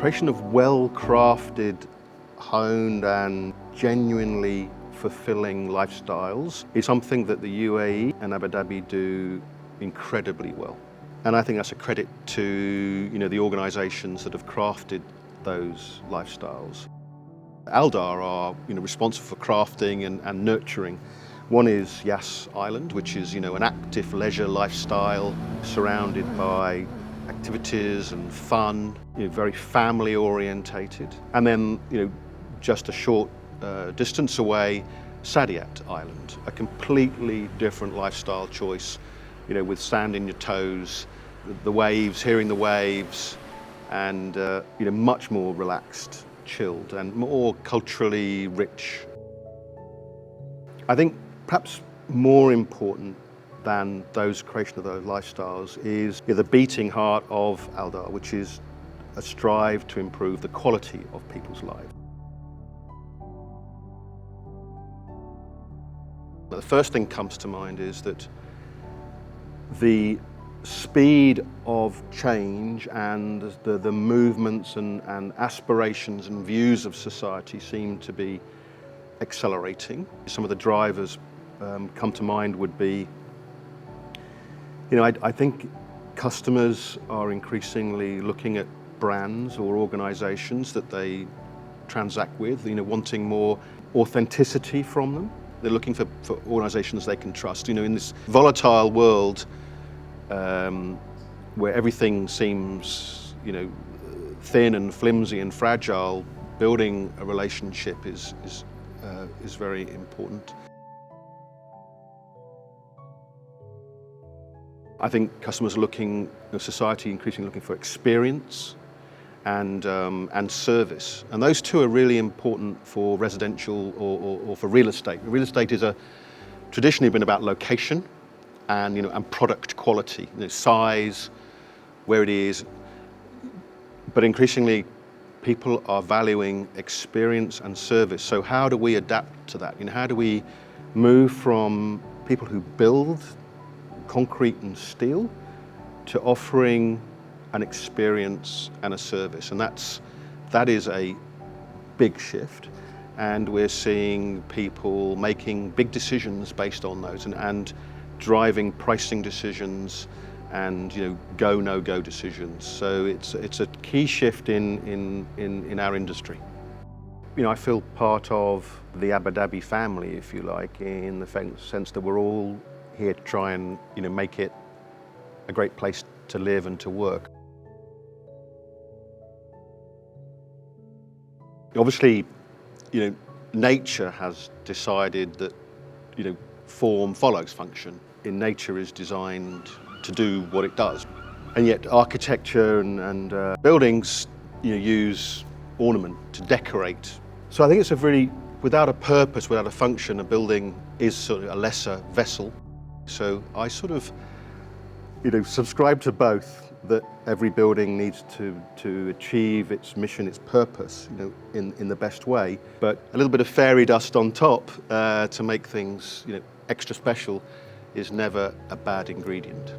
creation of well-crafted, honed and genuinely fulfilling lifestyles is something that the UAE and Abu Dhabi do incredibly well. And I think that's a credit to the organisations that have crafted those lifestyles. Aldar are responsible for crafting and nurturing. One is Yas Island, which is an active leisure lifestyle surrounded by activities and fun, very family orientated. And then just a short distance away, Saadiyat Island, a completely different lifestyle choice, with sand in your toes, the waves, hearing the waves, and much more relaxed, chilled, and more culturally rich. I think perhaps more important than those creation of those lifestyles is the beating heart of Aldar, which is a strive to improve the quality of people's lives. The first thing comes to mind is that the speed of change and the movements and aspirations and views of society seem to be accelerating. Some of the drivers come to mind would be, I think customers are increasingly looking at brands or organisations that they transact with, wanting more authenticity from them. They're looking for organisations they can trust. In this volatile world where everything seems, thin and flimsy and fragile, building a relationship is very important. I think customers are looking, society increasingly looking for experience and service, and those two are really important for residential or for real estate. Real estate is traditionally been about location and product quality, size, where it is, but increasingly people are valuing experience and service. So how do we adapt to that? How do we move from people who build concrete and steel to offering an experience and a service? And that is a big shift, and we're seeing people making big decisions based on those and driving pricing decisions and go no go decisions. So it's a key shift in our industry. I feel part of the Abu Dhabi family, if you like, in the sense that we're all here to try and make it a great place to live and to work. Obviously, nature has decided that form follows function. In nature is designed to do what it does, and yet architecture and buildings use ornament to decorate. So I think it's without a purpose, without a function, a building is sort of a lesser vessel. So I sort of subscribe to both, that every building needs to achieve its mission, its purpose, in the best way, but a little bit of fairy dust on top to make things extra special is never a bad ingredient.